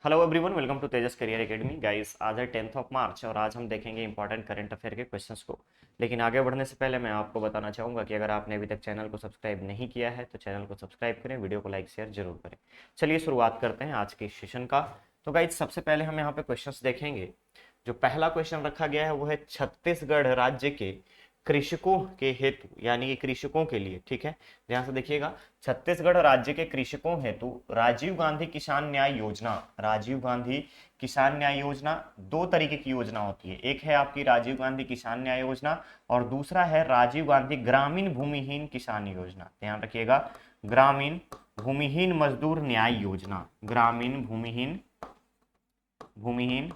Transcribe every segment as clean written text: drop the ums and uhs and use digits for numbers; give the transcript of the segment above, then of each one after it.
Hello everyone, welcome to Tejas career academy. Guys, आज है 10th of March और आज हम देखेंगे इंपॉर्टेंट करंट अफेयर के क्वेश्चंस को। लेकिन आगे बढ़ने से पहले मैं आपको बताना चाहूँगा कि अगर आपने अभी तक चैनल को सब्सक्राइब नहीं किया है तो चैनल को सब्सक्राइब करें, वीडियो को लाइक शेयर जरूर करें। चलिए शुरुआत करते हैं आज के इस सेशन का। तो गाइस, सबसे पहले हम यहाँ पे क्वेश्चंस देखेंगे। जो पहला क्वेश्चन रखा गया है वो है छत्तीसगढ़ राज्य के कृषकों के हेतु, यानी कि कृषकों के लिए। ठीक है, ध्यान से देखिएगा। छत्तीसगढ़ राज्य के कृषकों हेतु राजीव गांधी किसान न्याय योजना। राजीव गांधी किसान न्याय योजना दो तरीके की योजना होती है। एक है आपकी राजीव गांधी किसान न्याय योजना और दूसरा है राजीव गांधी ग्रामीण भूमिहीन किसान योजना। ध्यान रखिएगा, ग्रामीण भूमिहीन मजदूर न्याय योजना। ग्रामीण भूमिहीन भूमिहीन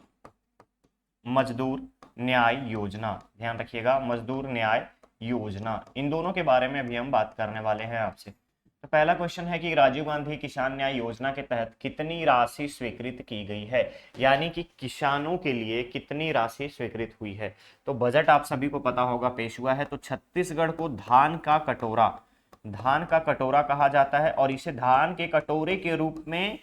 मजदूर न्याय योजना। ध्यान रखिएगा, मजदूर न्याय योजना। इन दोनों के बारे में अभी हम बात करने वाले हैं आपसे। तो पहला क्वेश्चन है कि राजीव गांधी किसान न्याय योजना के तहत कितनी राशि स्वीकृत की गई है, यानी कि किसानों के लिए कितनी राशि स्वीकृत हुई है। तो बजट आप सभी को पता होगा पेश हुआ है। तो छत्तीसगढ़ को धान का कटोरा कहा जाता है और इसे धान के कटोरे के रूप में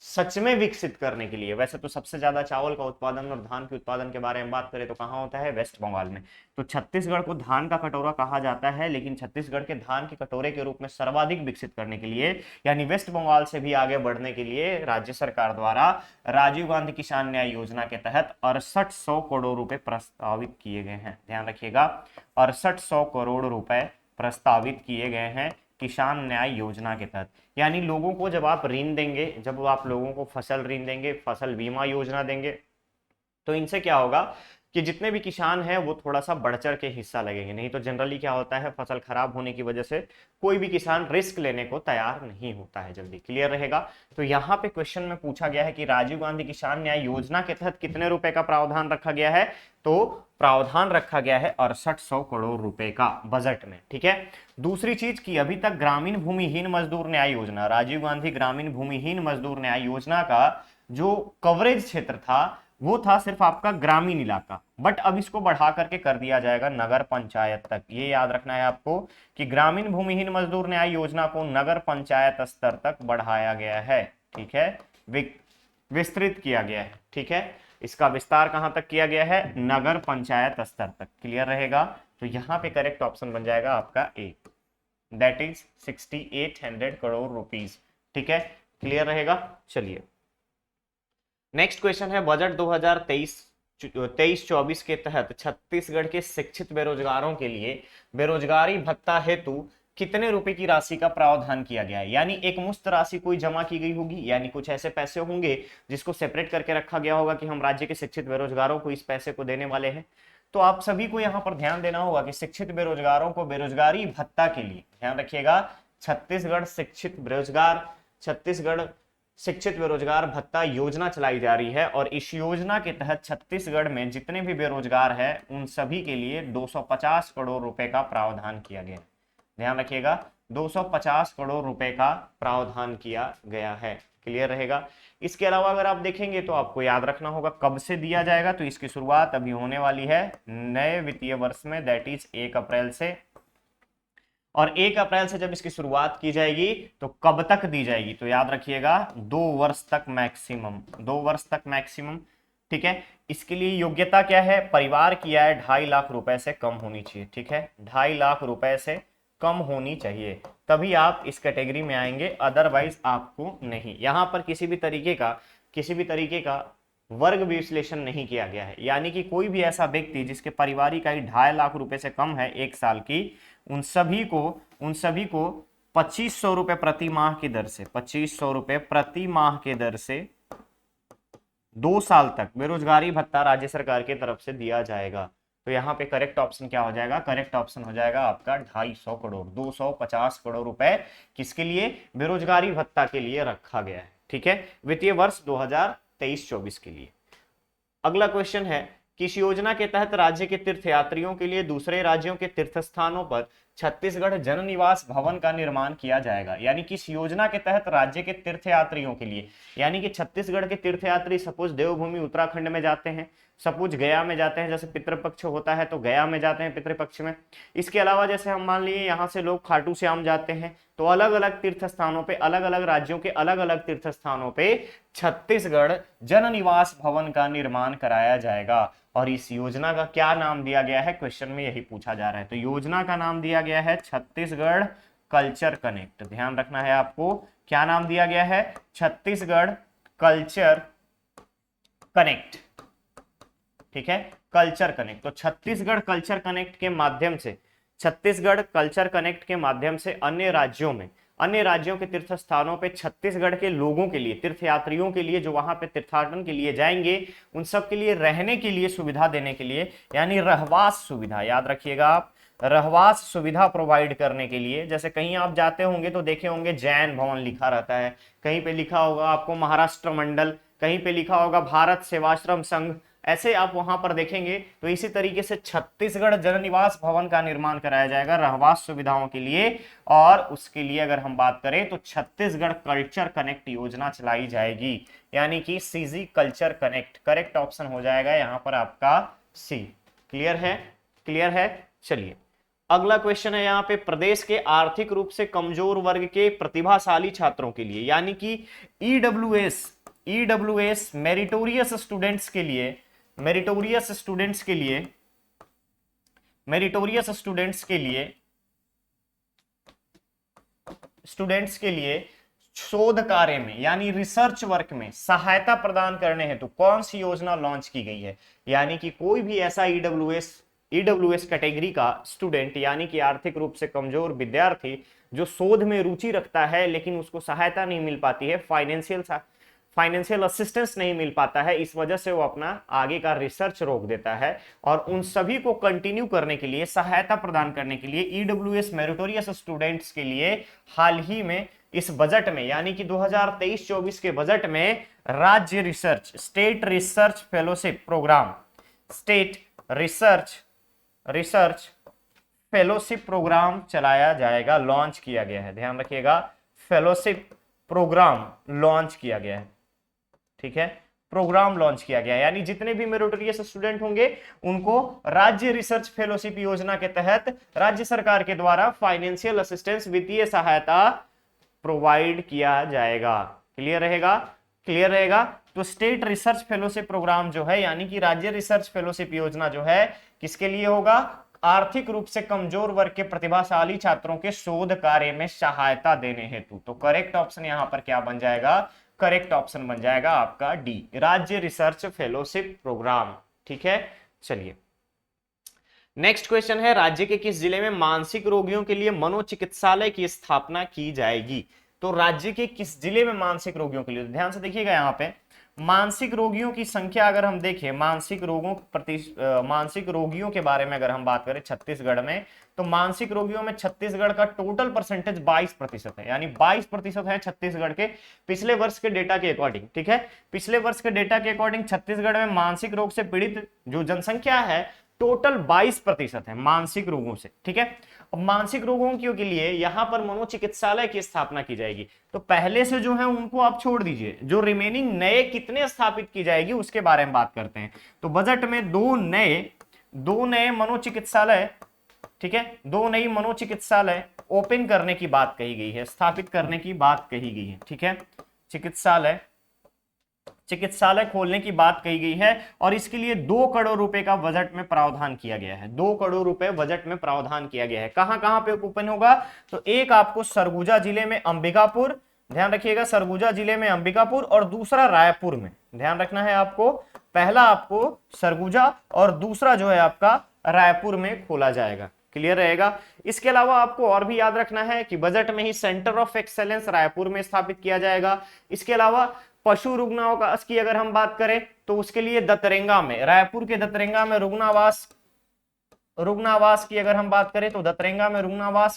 सच में विकसित करने के लिए, वैसे तो सबसे ज्यादा चावल का उत्पादन और धान के उत्पादन के बारे में बात करें तो कहाँ होता है, वेस्ट बंगाल में। तो छत्तीसगढ़ को धान का कटोरा कहा जाता है, लेकिन छत्तीसगढ़ के धान के कटोरे के रूप में सर्वाधिक विकसित करने के लिए, यानी वेस्ट बंगाल से भी आगे बढ़ने के लिए राज्य सरकार द्वारा राजीव गांधी किसान न्याय योजना के तहत 6800 करोड़ रुपए प्रस्तावित किए गए हैं। ध्यान रखिएगा, 6800 करोड़ रुपए प्रस्तावित किए गए हैं किसान न्याय योजना के तहत। यानी लोगों को जब आप ऋण देंगे, जब आप लोगों को फसल ऋण देंगे, फसल बीमा योजना देंगे, तो इनसे क्या होगा कि जितने भी किसान हैं वो थोड़ा सा बढ़ चढ़ के हिस्सा लगेंगे। नहीं तो जनरली क्या होता है, फसल खराब होने की वजह से कोई भी किसान रिस्क लेने को तैयार नहीं होता है जल्दी। क्लियर रहेगा। तो यहाँ पे क्वेश्चन में पूछा गया है कि राजीव गांधी किसान न्याय योजना के तहत कितने रुपए का प्रावधान रखा गया है। तो प्रावधान रखा गया है 6800 करोड़ रुपए का बजट में। ठीक है। दूसरी चीज की अभी तक ग्रामीण भूमिहीन मजदूर न्याय योजना, राजीव गांधी ग्रामीण भूमिहीन मजदूर न्याय योजना का जो कवरेज क्षेत्र था वो था सिर्फ आपका ग्रामीण इलाका, बट अब इसको बढ़ा करके कर दिया जाएगा नगर पंचायत तक। ये याद रखना है आपको कि ग्रामीण भूमिहीन मजदूर न्याय योजना को नगर पंचायत स्तर तक बढ़ाया गया है। ठीक है, विस्तृत किया गया है। ठीक है, इसका विस्तार कहां तक किया गया है, नगर पंचायत स्तर तक। क्लियर रहेगा। तो यहां पे करेक्ट ऑप्शन बन जाएगा आपका ए, दैट इज 6800 करोड़ रुपीज। ठीक है, क्लियर रहेगा। चलिए नेक्स्ट क्वेश्चन है, बजट 2023-24 के तहत छत्तीसगढ़ के शिक्षित बेरोजगारों के लिए बेरोजगारी भत्ता हेतु कितने रुपए की राशि का प्रावधान किया गया है। यानी एक मुश्त राशि कोई जमा की गई होगी, यानी कुछ ऐसे पैसे होंगे जिसको सेपरेट करके रखा गया होगा कि हम राज्य के शिक्षित बेरोजगारों को इस पैसे को देने वाले हैं। तो आप सभी को यहाँ पर ध्यान देना होगा कि शिक्षित बेरोजगारों को बेरोजगारी भत्ता के लिए, ध्यान रखिएगा, छत्तीसगढ़ शिक्षित बेरोजगार भत्ता योजना चलाई जा रही है और इस योजना के तहत छत्तीसगढ़ में जितने भी बेरोजगार हैं उन सभी के लिए 250 करोड़ रुपए का प्रावधान किया गया है। ध्यान रखिएगा, 250 करोड़ रुपए का प्रावधान किया गया है। क्लियर रहेगा। इसके अलावा अगर आप देखेंगे तो आपको याद रखना होगा कब से दिया जाएगा। तो इसकी शुरुआत अभी होने वाली है नए वित्तीय वर्ष में, दैट इज 1 अप्रैल से। और 1 अप्रैल से जब इसकी शुरुआत की जाएगी तो कब तक दी जाएगी, तो याद रखिएगा 2 वर्ष तक मैक्सिमम, 2 वर्ष तक मैक्सिमम। ठीक है, इसके लिए योग्यता क्या है, परिवार की आय 2.5 लाख रुपए से कम होनी चाहिए। ठीक है, 2.5 लाख रुपए से कम होनी चाहिए, तभी आप इस कैटेगरी में आएंगे, अदरवाइज आपको नहीं। यहां पर किसी भी तरीके का वर्ग विश्लेषण नहीं किया गया है। यानी कि कोई भी ऐसा व्यक्ति जिसके पारिवारिक आय 2.5 लाख रुपए से कम है 1 साल की, उन सभी को 2500 रुपए प्रति माह की दर से, 2500 रुपए प्रति माह के दर से 2 साल तक बेरोजगारी भत्ता राज्य सरकार की तरफ से दिया जाएगा। तो यहाँ पे करेक्ट ऑप्शन क्या हो जाएगा, करेक्ट ऑप्शन हो जाएगा आपका 250 करोड़, 250 करोड़ रुपए किसके लिए, बेरोजगारी भत्ता के लिए रखा गया है। ठीक है, वित्तीय वर्ष 2023-24 के लिए। अगला क्वेश्चन है, किस योजना के तहत राज्य के तीर्थयात्रियों के लिए दूसरे राज्यों के तीर्थ स्थानों पर छत्तीसगढ़ जन निवास भवन का निर्माण किया जाएगा। यानी कि इस योजना के तहत राज्य के तीर्थयात्रियों के लिए, यानी कि छत्तीसगढ़ के तीर्थयात्री सपोज देवभूमि उत्तराखंड में जाते हैं, सपोज गया में जाते हैं, जैसे पितृपक्ष होता है तो गया में जाते हैं पितृपक्ष में। इसके अलावा जैसे हम मान लिए यहाँ से लोग खाटू श्याम जाते हैं, तो अलग अलग तीर्थ स्थानों पे, अलग अलग राज्यों के अलग अलग तीर्थ स्थानों पे छत्तीसगढ़ जन निवास भवन का निर्माण कराया जाएगा। और इस योजना का क्या नाम दिया गया है, क्वेश्चन में यही पूछा जा रहा है। तो योजना का नाम दिया गया है छत्तीसगढ़ कल्चर कनेक्ट। ध्यान रखना है आपको, क्या नाम दिया गया है, छत्तीसगढ़ कल्चर कनेक्ट। ठीक है, कल्चर कनेक्ट। तो छत्तीसगढ़ कल्चर कनेक्ट के माध्यम से, छत्तीसगढ़ कल्चर कनेक्ट के माध्यम से अन्य राज्यों में, अन्य राज्यों के तीर्थ स्थानों पे छत्तीसगढ़ के लोगों के लिए, तीर्थयात्रियों के लिए जो वहां पे तीर्थाटन के लिए जाएंगे, उन सब के लिए रहने के लिए सुविधा देने के लिए, यानी रहवास सुविधा, याद रखिएगा आप, रहवास सुविधा प्रोवाइड करने के लिए। जैसे कहीं आप जाते होंगे तो देखे होंगे जैन भवन लिखा रहता है, कहीं पे लिखा होगा आपको महाराष्ट्र मंडल, कहीं पे लिखा होगा भारत सेवाश्रम संघ, ऐसे आप वहां पर देखेंगे। तो इसी तरीके से छत्तीसगढ़ जन निवास भवन का निर्माण कराया जाएगा रहवास सुविधाओं के लिए, और उसके लिए अगर हम बात करें तो छत्तीसगढ़ कल्चर कनेक्ट योजना चलाई जाएगी, यानी कि CG culture connect. Correct option हो जाएगा यहां पर आपका सी। क्लियर है, क्लियर है। चलिए अगला क्वेश्चन है यहाँ पे, प्रदेश के आर्थिक रूप से कमजोर वर्ग के प्रतिभाशाली छात्रों के लिए, यानी कि ईडब्ल्यूएस मेरिटोरियस स्टूडेंट्स के लिए, मेरिटोरियस स्टूडेंट्स के लिए, मेरिटोरियस स्टूडेंट्स के लिए, स्टूडेंट्स के लिए शोध कार्य में यानी रिसर्च वर्क में सहायता प्रदान करने हेतु कौन सी योजना लॉन्च की गई है। यानी कि कोई भी ऐसा ईडब्ल्यूएस कैटेगरी का स्टूडेंट, यानी कि आर्थिक रूप से कमजोर विद्यार्थी जो शोध में रुचि रखता है लेकिन उसको सहायता नहीं मिल पाती है, फाइनेंशियल असिस्टेंस नहीं मिल पाता है, इस वजह से वो अपना आगे का रिसर्च रोक देता है, और उन सभी को कंटिन्यू करने के लिए, सहायता प्रदान करने के लिए ईडब्ल्यूएस मेरिटोरियस स्टूडेंट्स के लिए हाल ही में इस बजट में, यानी कि 2023-24 के बजट में राज्य research, state research fellowship programme, state research fellowship programme चलाया जाएगा, लॉन्च किया गया है। ध्यान रखिएगा, फेलोशिप प्रोग्राम लॉन्च किया गया है। ठीक है, प्रोग्राम लॉन्च किया गया, यानी जितने भी मेरिटोरियस स्टूडेंट होंगे उनको राज्य रिसर्च फेलोशिप योजना के तहत राज्य सरकार के द्वारा फाइनेंशियल असिस्टेंस, वित्तीय सहायता प्रोवाइड किया जाएगा। क्लियर रहेगा, क्लियर रहेगा। तो स्टेट रिसर्च फेलोशिप प्रोग्राम जो है, यानी कि राज्य रिसर्च फेलोशिप योजना जो है, किसके लिए होगा, आर्थिक रूप से कमजोर वर्ग के प्रतिभाशाली छात्रों के शोध कार्य में सहायता देने हेतु। तो करेक्ट ऑप्शन यहां पर क्या बन जाएगा, करेक्ट ऑप्शन बन जाएगा आपका डी, राज्य रिसर्च फेलोशिप प्रोग्राम। ठीक है, चलिए नेक्स्ट क्वेश्चन है, राज्य के किस जिले में मानसिक रोगियों के लिए मनोचिकित्सालय की स्थापना की जाएगी। तो राज्य के किस जिले में मानसिक रोगियों के लिए, ध्यान से देखिएगा यहाँ पे, मानसिक रोगियों की संख्या अगर हम देखें, मानसिक रोगियों के बारे में अगर हम बात करें छत्तीसगढ़ में, तो मानसिक रोगियों में छत्तीसगढ़ का टोटल परसेंटेज 22% है, यानी 22% है छत्तीसगढ़ के पिछले वर्ष के डेटा के अकॉर्डिंग। ठीक है, पिछले वर्ष के डेटा के अकॉर्डिंग छत्तीसगढ़ में मानसिक रोग से पीड़ित जो जनसंख्या है टोटल 22% है मानसिक रोगों से। ठीक है, अब मानसिक रोगों के लिए यहां पर मनोचिकित्सालय की स्थापना की जाएगी। तो पहले से जो है उनको आप छोड़ दीजिए, जो रिमेनिंग नए कितने स्थापित की जाएगी उसके बारे में बात करते हैं। तो बजट में दो नए मनोचिकित्सालय, ठीक है, 2 नई मनोचिकित्सालय ओपन करने की बात कही गई है, स्थापित करने की बात कही गई है। ठीक है, चिकित्सालय खोलने की बात कही गई है, और इसके लिए 2 करोड़ रुपए का बजट में प्रावधान किया गया है। 2 करोड़ रुपए बजट में प्रावधान किया गया है। कहां कहां पे ओपन होगा, तो एक आपको सरगुजा जिले में अंबिकापुर, ध्यान रखिएगा, सरगुजा जिले में अंबिकापुर, और दूसरा रायपुर में। ध्यान रखना है आपको, पहला आपको सरगुजा और दूसरा जो है आपका रायपुर में खोला जाएगा। क्लियर रहेगा। इसके अलावा आपको और भी याद रखना है कि बजट में ही सेंटर ऑफ एक्सेलेंस रायपुर में स्थापित किया जाएगा। इसके अलावा पशु रुग्णावास की अगर हम बात करें तो उसके लिए दतरेंगा में, रायपुर के दतरेंगा में रुग्णावास की अगर हम बात करें तो दतरेंगा में रुग्णावास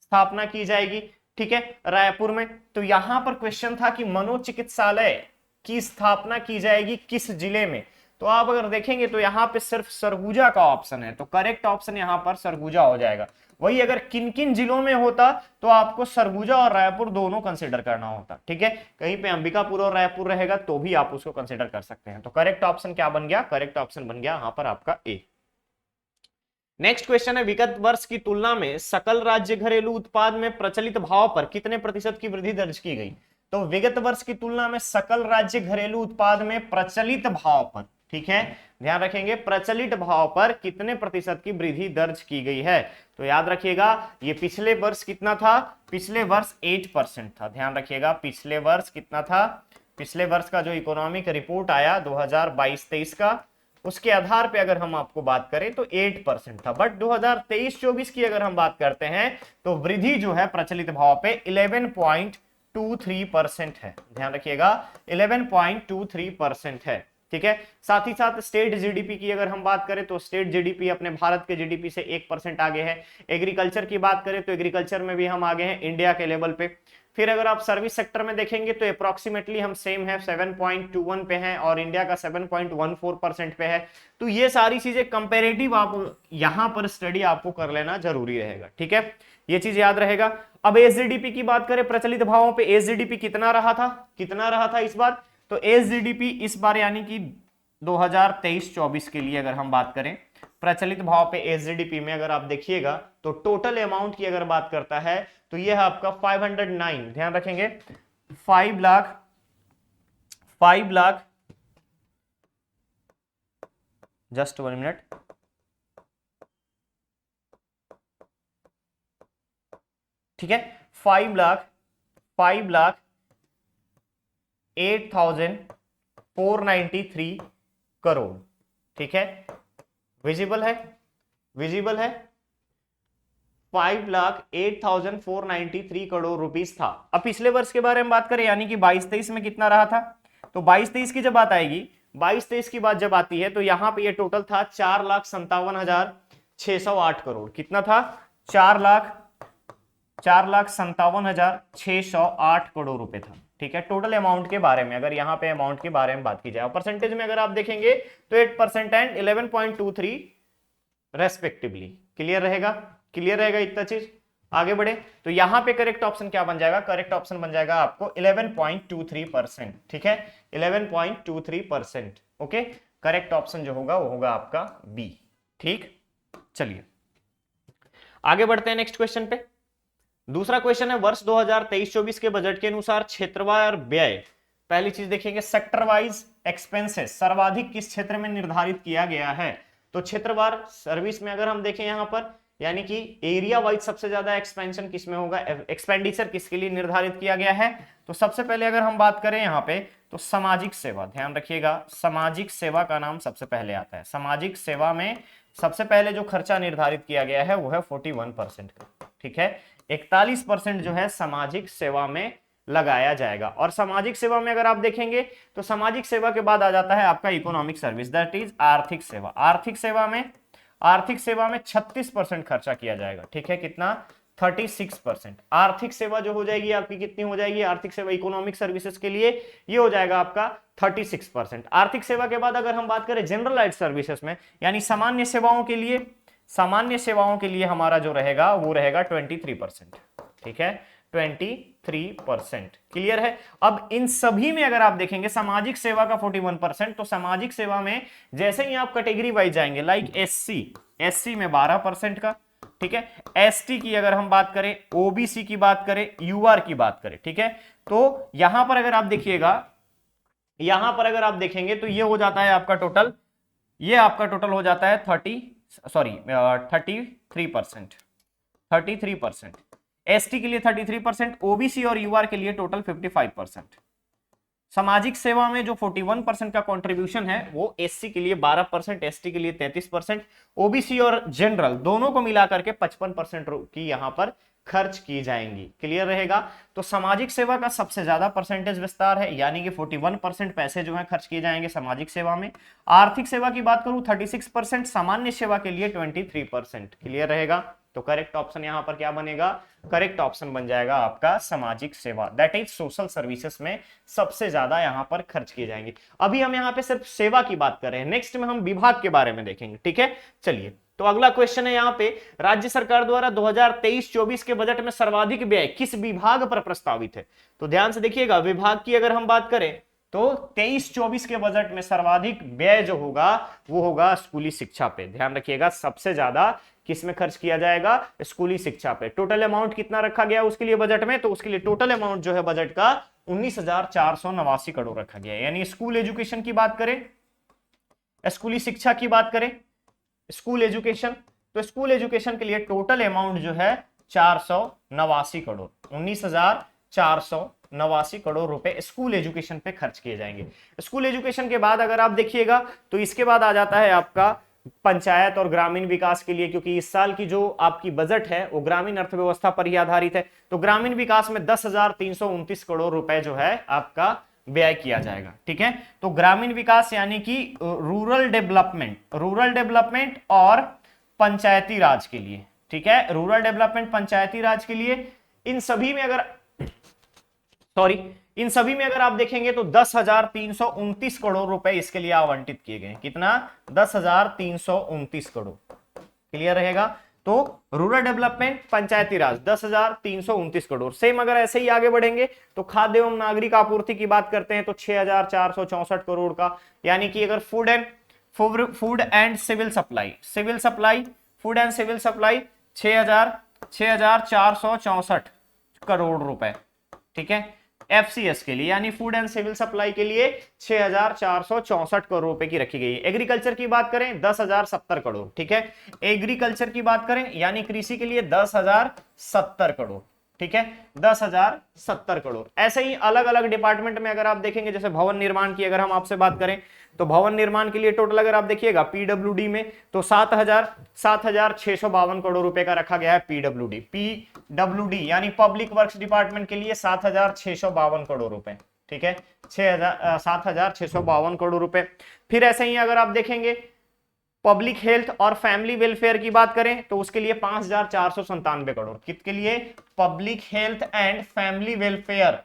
स्थापना की जाएगी। ठीक है, रायपुर में। तो यहां पर क्वेश्चन था कि मनोचिकित्सालय की स्थापना की जाएगी किस जिले में, तो आप अगर देखेंगे तो यहाँ पे सिर्फ सरगुजा का ऑप्शन है, तो करेक्ट ऑप्शन यहाँ पर सरगुजा हो जाएगा। वही अगर किन किन जिलों में होता तो आपको सरगुजा और रायपुर दोनों कंसिडर करना होता, ठीक है। कहीं पे अंबिकापुर और रायपुर रहेगा तो भी आप उसको कंसिडर कर सकते हैं। तो करेक्ट ऑप्शन क्या बन गया, करेक्ट ऑप्शन बन गया यहाँ पर आपका ए। नेक्स्ट क्वेश्चन है, विगत वर्ष की तुलना में सकल राज्य घरेलू उत्पाद में प्रचलित भाव पर कितने प्रतिशत की वृद्धि दर्ज की गई। तो विगत वर्ष की तुलना में सकल राज्य घरेलू उत्पाद में प्रचलित भाव पर, ठीक है, ध्यान रखेंगे, प्रचलित भाव पर कितने प्रतिशत की वृद्धि दर्ज की गई है। तो याद रखिएगा ये पिछले वर्ष कितना था, पिछले वर्ष 8% था। ध्यान रखिएगा पिछले वर्ष कितना था, पिछले वर्ष का जो इकोनॉमिक रिपोर्ट आया 2022-23 का, उसके आधार पे अगर हम आपको बात करें तो 8% था। बट 2023-24 की अगर हम बात करते हैं तो वृद्धि जो है प्रचलित भाव पे 11.23% है। ध्यान रखिएगा 11.23% है, ठीक है। साथ ही साथ स्टेट जीडीपी की अगर हम बात करें तो स्टेट जीडीपी अपने भारत के जीडीपी से 1% आगे है। एग्रीकल्चर की बात करें तो एग्रीकल्चर में भी हम आगे हैं इंडिया के लेवल पे। फिर अगर आप सर्विस सेक्टर में देखेंगे तो अप्रोक्सीमेटली हम सेम है, 7.21 पे हैं और इंडिया का 7.14% पे है। तो ये सारी चीजें कंपेरेटिव आप यहां पर स्टडी आपको कर लेना जरूरी रहेगा, ठीक है, ये चीज याद रहेगा। अब एसजीडीपी की बात करें, प्रचलित भावों पे एसजीडीपी कितना रहा था, कितना रहा था इस बार। तो एसजीडीपी इस बार यानी कि 2023-24 के लिए अगर हम बात करें प्रचलित भाव पे एसजीडीपी में अगर आप देखिएगा तो टोटल अमाउंट की अगर बात करता है तो यह है आपका 509, ध्यान रखेंगे 5 लाख जस्ट 1 मिनट, ठीक है, 5,08,493 करोड़, ठीक है, विजिबल है, विजिबल है, 5,08,493 करोड़ रुपीस था। अब पिछले वर्ष के बारे में बात करें यानी कि 22-23 में कितना रहा था। तो 22-23 की जब बात आएगी, 22-23 की बात जब आती है तो यहां पे ये टोटल था 4,57,608 करोड़। कितना था, 4,57,608 करोड़ रुपए था, ठीक है, टोटल अमाउंट के बारे में। अगर यहाँ पे अमाउंट के बारे में बात की जाए, परसेंटेज में अगर आप देखेंगे तो 8% एंड 11.23 रेस्पेक्टिवली। क्लियर रहेगा, क्लियर रहेगा इतना चीज। आगे बढ़े तो यहां पे करेक्ट ऑप्शन क्या बन जाएगा, करेक्ट ऑप्शन बन जाएगा आपको 11.23%, ठीक है, 11.23%। ओके, करेक्ट ऑप्शन जो होगा वो होगा आपका बी, ठीक। चलिए आगे बढ़ते हैं नेक्स्ट क्वेश्चन पे। दूसरा क्वेश्चन है, वर्ष 2023-24 के बजट के अनुसार क्षेत्रवार व्यय, पहली चीज देखेंगे सेक्टर वाइज एक्सपेंसेस सर्वाधिक किस क्षेत्र में निर्धारित किया गया है। तो क्षेत्रवार सर्विस में अगर हम देखें यहां पर यानी कि एरिया वाइज सबसे ज्यादा एक्सपेंशन किसमें होगा, एक्सपेंडिचर किसके लिए निर्धारित किया गया है। तो सबसे पहले अगर हम बात करें यहाँ पे तो सामाजिक सेवा, ध्यान रखिएगा सामाजिक सेवा का नाम सबसे पहले आता है। सामाजिक सेवा में सबसे पहले जो खर्चा निर्धारित किया गया है वो है 41% का, ठीक है, 41% जो है सामाजिक सेवा में लगाया जाएगा। और सामाजिक सेवा में अगर आप देखेंगे तो सामाजिक सेवा के बाद आ जाता है आपका इकोनॉमिक सर्विस, दैट इज आर्थिक सेवा। आर्थिक सेवा में 36% खर्चा किया जाएगा, ठीक है, कितना 36%। आर्थिक सेवा जो हो जाएगी आपकी कितनी हो जाएगी, आर्थिक सेवा इकोनॉमिक सर्विसेज के लिए ये हो जाएगा आपका 36%। आर्थिक सेवा के बाद अगर हम बात करें जनरलाइज्ड सर्विसेज में यानी सामान्य सेवाओं के लिए हमारा जो रहेगा वो रहेगा 23%, ठीक है, 23%। क्लियर है। अब इन सभी में अगर आप देखेंगे सामाजिक सेवा का 41%, तो सामाजिक सेवा में जैसे ही आप कैटेगरी वाइज जाएंगे लाइक एससी में 12% का, ठीक है, एसटी की अगर हम बात करें, ओबीसी की बात करें, यूआर की बात करें, ठीक है, तो यहां पर अगर आप देखिएगा, यहां पर अगर आप देखेंगे तो ये हो जाता है आपका टोटल, ये आपका टोटल हो जाता है 33%। एसटी के लिए 33%, ओबीसी और यूआर के लिए टोटल 55%। सामाजिक सेवा में जो 41% का कंट्रीब्यूशन है वो एससी के लिए 12%, एसटी के लिए 33%, ओबीसी और जनरल दोनों को मिलाकर के 55% की यहां पर खर्च की जाएंगी। क्लियर रहेगा। तो सामाजिक सेवा का सबसे ज्यादा परसेंटेज विस्तार है यानी कि 41% पैसे जो है खर्च किए जाएंगे सामाजिक सेवा में। आर्थिक सेवा की बात करूं 36%, सामान्य सेवा के लिए 23%। क्लियर रहेगा, तो करेक्ट ऑप्शन यहां पर क्या बनेगा, करेक्ट ऑप्शन बन जाएगा आपका सामाजिक सेवा, दैट इज सोशल सर्विसेज में सबसे ज्यादा यहां पर खर्च किए जाएंगे। अभी हम यहां पे सिर्फ सेवा की बात कर रहे हैं, नेक्स्ट में हम विभाग के बारे में देखेंगे, ठीक है। चलिए, तो अगला क्वेश्चन है यहाँ पे, राज्य सरकार द्वारा 2023-24 के बजट में सर्वाधिक व्यय किस विभाग पर प्रस्तावित है। तो ध्यान से देखिएगा, विभाग की अगर हम बात करें तो 23-24 के बजट में सर्वाधिक व्यय जो होगा वो होगा स्कूली शिक्षा पे। ध्यान रखिएगा, सबसे ज्यादा किस में खर्च किया जाएगा, स्कूली शिक्षा पे। टोटल अमाउंट कितना रखा गया उसके लिए बजट में, तो उसके लिए टोटल अमाउंट जो है बजट का 19,489 करोड़ रखा गया है। यानी स्कूल एजुकेशन की बात करें, स्कूली शिक्षा की बात करें, स्कूल एजुकेशन, तो स्कूल एजुकेशन के लिए टोटल अमाउंट जो है 489 करोड़, 19,489 करोड़ रुपए स्कूल एजुकेशन पे खर्च किए जाएंगे। स्कूल एजुकेशन के बाद अगर आप देखिएगा तो इसके बाद आ जाता है आपका पंचायत और ग्रामीण विकास के लिए, क्योंकि इस साल की जो आपकी बजट है वो ग्रामीण अर्थव्यवस्था पर ही आधारित है। तो ग्रामीण विकास में 10,329 करोड़ रुपए जो है आपका व्यय किया जाएगा, ठीक है। तो ग्रामीण विकास यानी कि रूरल डेवलपमेंट और पंचायती राज के लिए, ठीक है, रूरल डेवलपमेंट पंचायती राज के लिए, इन सभी में अगर आप देखेंगे तो 10,329 करोड़ रुपए इसके लिए आवंटित किए गए। कितना, 10,329 करोड़, क्लियर रहेगा। तो रूरल डेवलपमेंट पंचायती राज 10,329 करोड़। सेम अगर ऐसे ही आगे बढ़ेंगे तो खाद्य एवं नागरिक आपूर्ति की बात करते हैं तो 6,464 करोड़ का, यानी कि अगर food and civil supply 6,464 crore रुपए, ठीक है। एफसीएस के लिए यानी फूड एंड सिविल सप्लाई के लिए 6,464 करोड़ रुपए की रखी गई है। एग्रीकल्चर की बात करें 10,070 करोड़, ठीक है। एग्रीकल्चर की बात करें यानी कृषि के लिए 10,070 करोड़, ठीक है, 10,070 करोड़। ऐसे ही अलग अलग डिपार्टमेंट में अगर आप देखेंगे, जैसे भवन निर्माण की अगर हम आपसे बात करें तो भवन निर्माण के लिए टोटल अगर आप देखिएगा पीडब्ल्यूडी में तो 7,652 करोड़ रुपए का रखा गया है। पीडब्ल्यूडी यानी पब्लिक वर्क्स डिपार्टमेंट के लिए 7,652 करोड़ रुपए, ठीक है, 7,652 करोड़ रुपए। फिर ऐसे ही अगर आप देखेंगे पब्लिक हेल्थ और फैमिली वेलफेयर की बात करें तो उसके लिए 5,497 करोड़, किसके लिए, public health and family welfare,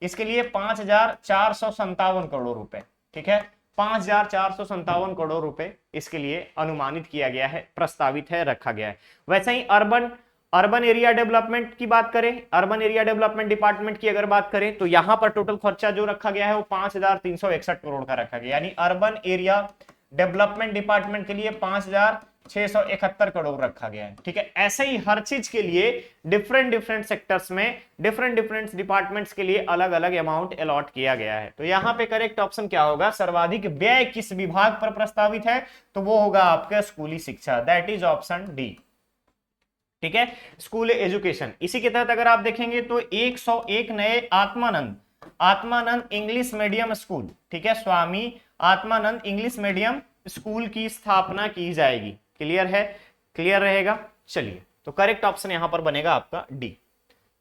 इसके लिए 5,457 करोड़ रुपए, ठीक है, 5,457 करोड़ रुपए इसके लिए अनुमानित किया गया है, प्रस्तावित है, रखा गया है। वैसे ही अर्बन एरिया डेवलपमेंट की बात करें, अर्बन एरिया डेवलपमेंट डिपार्टमेंट की अगर बात करें तो यहां पर टोटल खर्चा जो रखा गया है वो 5,361 करोड़ का रखा गया, यानी अर्बन एरिया डेवलपमेंट डिपार्टमेंट के लिए 5,671 करोड़ रखा गया है, ठीक है। ऐसे ही हर चीज के लिए डिफरेंट सेक्टर्स में डिफरेंट डिपार्टमेंट्स के लिए अलग अलग अमाउंट अलॉट किया गया है। तो यहां पे करेक्ट ऑप्शन क्या होगा, सर्वाधिक व्यय किस विभाग पर प्रस्तावित है, तो वो होगा आपका स्कूली शिक्षा, दैट इज ऑप्शन डी, ठीक है, स्कूल एजुकेशन। इसी के तहत अगर आप देखेंगे तो 101 नए आत्मानंद इंग्लिश मीडियम स्कूल, ठीक है, Swami Atmanand English medium school की स्थापना की जाएगी। क्लियर है, क्लियर रहेगा। चलिए, तो करेक्ट ऑप्शन यहां पर बनेगा आपका डी।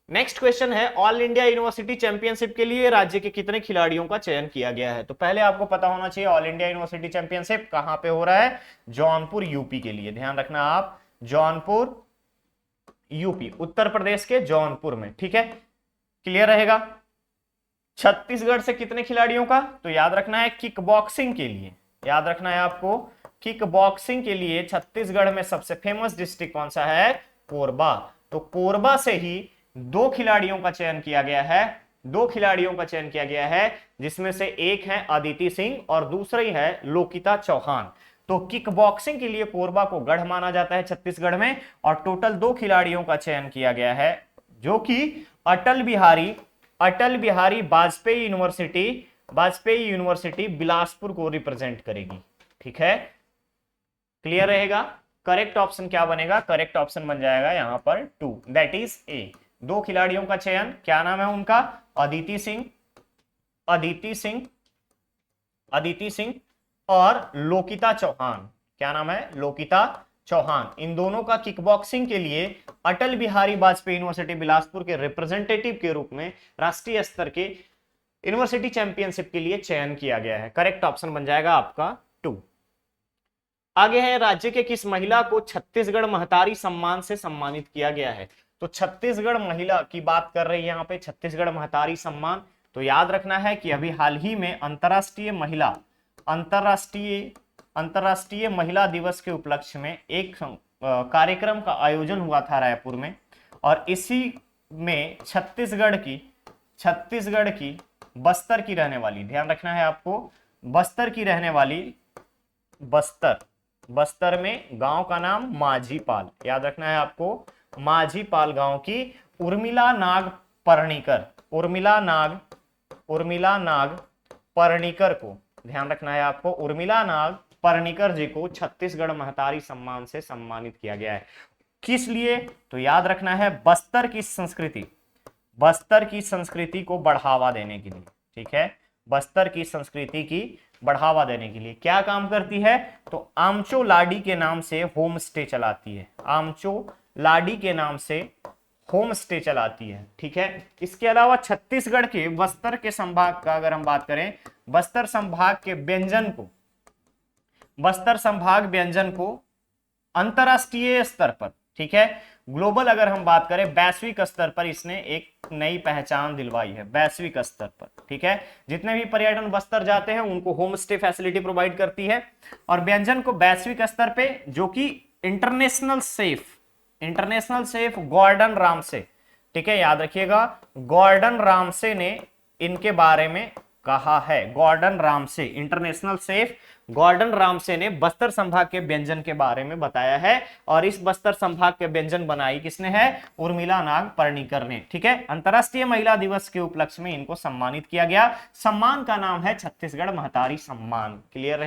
नेक्स्ट क्वेश्चन है, ऑल इंडिया यूनिवर्सिटी चैंपियनशिप के लिए राज्य के कितने खिलाड़ियों का चयन किया गया है। तो पहले आपको पता होना चाहिए ऑल इंडिया यूनिवर्सिटी चैंपियनशिप कहां पे हो रहा है, जौनपुर यूपी के लिए, ध्यान रखना आप, जौनपुर यूपी, उत्तर प्रदेश के जौनपुर में, ठीक है, क्लियर रहेगा। छत्तीसगढ़ से कितने खिलाड़ियों का, तो याद रखना है किक बॉक्सिंग के लिए, याद रखना है आपको, किक बॉक्सिंग के लिए छत्तीसगढ़ में सबसे फेमस डिस्ट्रिक्ट कौन सा है, कोरबा। तो कोरबा से ही 2 खिलाड़ियों का चयन किया गया है, 2 खिलाड़ियों का चयन किया गया है, जिसमें से एक है अदिति सिंह और दूसरी है लोकिता चौहान। तो किक बॉक्सिंग के लिए कोरबा को गढ़ माना जाता है छत्तीसगढ़ में, और टोटल 2 खिलाड़ियों का चयन किया गया है, जो कि अटल बिहारी वाजपेयी यूनिवर्सिटी बिलासपुर को रिप्रेजेंट करेगी, ठीक है, क्लियर रहेगा। करेक्ट ऑप्शन क्या बनेगा, करेक्ट ऑप्शन बन जाएगा यहां पर 2, दैट इज ए। 2 खिलाड़ियों का चयन, क्या नाम है उनका, अदिति सिंह और लोकिता चौहान, क्या नाम है, लोकिता चौहान। इन दोनों का किक बॉक्सिंग के लिए अटल बिहारी वाजपेयी यूनिवर्सिटी बिलासपुर के रिप्रेजेंटेटिव के रूप में राष्ट्रीय स्तर के यूनिवर्सिटी चैंपियनशिप के लिए चयन किया गया है। करेक्ट ऑप्शन बन जाएगा आपका 2। आगे है, राज्य के किस महिला को छत्तीसगढ़ महतारी सम्मान से सम्मानित किया गया है? तो छत्तीसगढ़ महिला की बात कर रही है यहाँ पे, छत्तीसगढ़ महतारी सम्मान। तो याद रखना है कि अभी हाल ही में अंतरराष्ट्रीय महिला दिवस के उपलक्ष्य में एक कार्यक्रम का आयोजन हुआ था रायपुर में, और इसी में छत्तीसगढ़ की बस्तर की रहने वाली, ध्यान रखना है आपको, बस्तर की रहने वाली, बस्तर में गांव का नाम माझीपाल, याद रखना है आपको, माझीपाल गांव की उर्मिला नाग पर्णिकर को, ध्यान रखना है आपको, उर्मिला नाग पर्णिकर जी को छत्तीसगढ़ महतारी सम्मान से सम्मानित किया गया है। किस लिए? तो याद रखना है, बस्तर की संस्कृति को बढ़ावा देने के लिए, ठीक है, बस्तर की संस्कृति की बढ़ावा देने के लिए क्या काम करती है? तो आमचो लाडी के नाम से होम स्टे चलाती है, आमचो लाडी के नाम से होम स्टे चलाती है, ठीक है। इसके अलावा छत्तीसगढ़ के बस्तर के संभाग का अगर हम बात करें, बस्तर संभाग व्यंजन को अंतरराष्ट्रीय स्तर पर, ठीक है, ग्लोबल अगर हम बात करें, वैश्विक स्तर पर इसने एक नई पहचान दिलवाई है, वैश्विक स्तर पर, ठीक है। जितने भी पर्यटन बस्तर जाते हैं उनको होम स्टे फैसिलिटी प्रोवाइड करती है, और व्यंजन को वैश्विक स्तर पे, जो कि इंटरनेशनल सेफ गॉर्डन रामसे, ठीक है, याद रखिएगा, गॉर्डन रामसे ने इनके बारे में कहा है, इंटरनेशनल सेफ गॉर्डन रामसे ने बस्तर संभाग के व्यंजन के बारे में बताया है, और इस बस्तर संभाग के व्यंजन बनाई किसने है? उर्मिला नाग पर्णिकर ने, ठीक है। अंतरराष्ट्रीय महिला दिवस के उपलक्ष्य में इनको सम्मानित किया गया, सम्मान का नाम है छत्तीसगढ़ महतारी सम्मान। क्लियर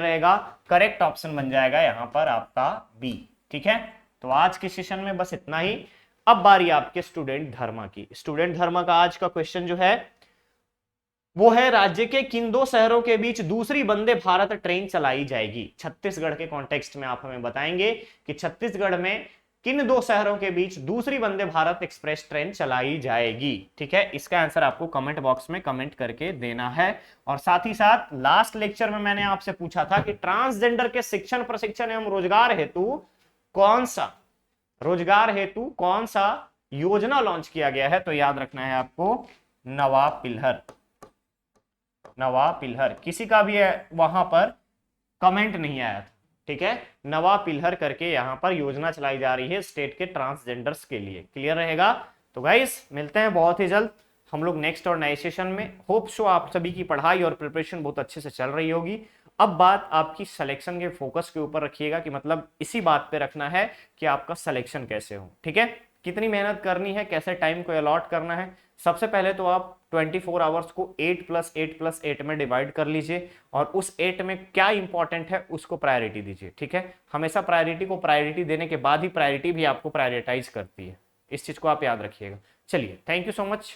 रहेगा, करेक्ट ऑप्शन बन जाएगा यहां पर आपका बी, ठीक है। तो आज के सेशन में बस इतना ही। अब बारी आपके स्टूडेंट धर्म की। स्टूडेंट धर्म का आज का क्वेश्चन जो है वो है, राज्य के किन दो शहरों के बीच दूसरी वंदे भारत ट्रेन चलाई जाएगी? छत्तीसगढ़ के कॉन्टेक्स्ट में आप हमें बताएंगे कि छत्तीसगढ़ में किन दो शहरों के बीच दूसरी वंदे भारत एक्सप्रेस ट्रेन चलाई जाएगी, ठीक है। इसका आंसर आपको कमेंट बॉक्स में कमेंट करके देना है। और साथ ही साथ लास्ट लेक्चर में मैंने आपसे पूछा था कि ट्रांसजेंडर के शिक्षण, प्रशिक्षण एवं रोजगार हेतु कौन सा योजना लॉन्च किया गया है? तो याद रखना है आपको, नवा पिलहर। किसी का भी वहां पर कमेंट नहीं आया था, ठीक है। नवा पिलहर करके यहां पर योजना चलाई जा रही है स्टेट के ट्रांसजेंडर्स के लिए। क्लियर रहेगा? तो गाइस मिलते हैं बहुत ही जल्द हम लोग नेक्स्ट और नए सेशन में। होप सो आप सभी की पढ़ाई और प्रिपरेशन बहुत अच्छे से चल रही होगी। अब बात आपकी सिलेक्शन के फोकस के ऊपर रखिएगा, कि मतलब इसी बात पे रखना है कि आपका सिलेक्शन कैसे हो, ठीक है। कितनी मेहनत करनी है, कैसे टाइम को अलॉट करना है। सबसे पहले तो आप 24 आवर्स को 8+8+8 में डिवाइड कर लीजिए, और उस 8 में क्या इंपॉर्टेंट है उसको प्रायोरिटी दीजिए, ठीक है। हमेशा प्रायोरिटी को प्रायोरिटी देने के बाद ही प्रायोरिटी भी आपको प्रायोरिटाइज करती है, इस चीज को आप याद रखिएगा। चलिए, थैंक यू सो मच।